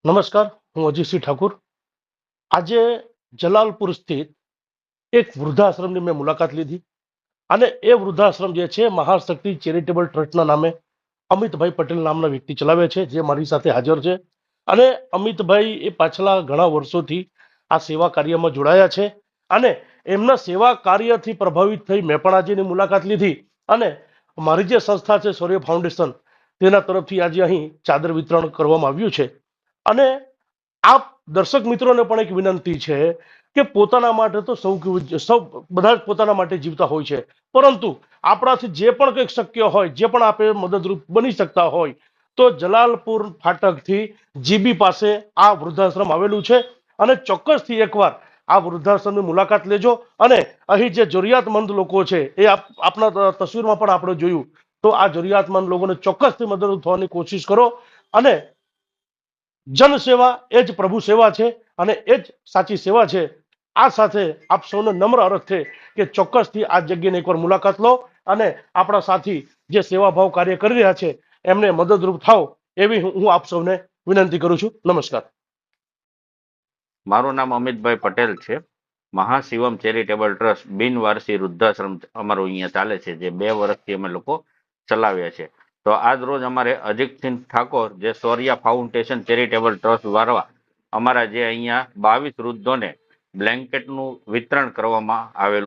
નમસ્કાર, હું અજીતસિંહ ઠાકુર. આજે જલાલપુર સ્થિત એક વૃદ્ધાશ્રમની મેં મુલાકાત લીધી અને એ વૃદ્ધાશ્રમ જે છે મહાશક્તિ ચેરિટેબલ ટ્રસ્ટના નામે અમિતભાઈ પટેલ નામના વ્યક્તિ ચલાવે છે, જે મારી સાથે હાજર છે. અને અમિતભાઈ એ પાછલા ઘણા વર્ષોથી આ સેવા કાર્યમાં જોડાયા છે અને એમના સેવા કાર્યથી પ્રભાવિત થઈ મેં પણ આજે એની મુલાકાત લીધી અને મારી જે સંસ્થા છે સૌર્ય ફાઉન્ડેશન, તેના તરફથી આજે અહીં ચાદર વિતરણ કરવામાં આવ્યું છે. અને આપ દર્શક મિત્રોને પણ એક વિનંતી છે કે પોતાના માટે તો સૌ બધા જ પોતાના માટે જીવતા હોય છે, પરંતુ આપણાથી જે પણ કંઈક શક્ય હોય, જે પણ આપણે મદદરૂપ બની શકતા હોય, તો જલાલપુર ફાટકથી જીબી પાસે આ વૃદ્ધાશ્રમ આવેલું છે અને ચોક્કસથી એકવાર આ વૃદ્ધાશ્રમની મુલાકાત લેજો. અને અહીં જે જરૂરિયાતમંદ લોકો છે એ આપના તસવીરમાં પણ આપણે જોયું, તો આ જરૂરિયાતમંદ લોકોને ચોક્કસથી મદદરૂપ થવાની કોશિશ કરો. અને જનસેવા એ જ પ્રભુ સેવા છે અને એ જ સાચી સેવા છે. આ સાથે આપ સૌને નમ્ર અરજ છે કે ચોક્કસથી આ જગ્યાની એકવાર મુલાકાત લો અને આપણા સાથી જે સેવાભાવ કાર્ય કરી રહ્યા છે એમને મદદરૂપ થાવ, એવી હું આપ સૌને વિનંતી કરું છું. નમસ્કાર. મારું નામ અમિતભાઈ પટેલ છે. મહાશિવમ ચેરિટેબલ ટ્રસ્ટ બિનવારસી વૃદ્ધાશ્રમ અમારું અહીંયા ચાલે છે, જે 2 વર્ષથી અમે લોકો ચલાવ્યા છે. તો આજ રોજ અમારે અજીતસિંહ ઠાકોર, જે શૌર્ય ફાઉન્ડેશન ચેરિટેબલ ટ્રસ્ટ દ્વારા અમારા જે અહીંયા 22 વૃદ્ધોને બ્લેન્કેટનું વિતરણ કરવામાં આવેલું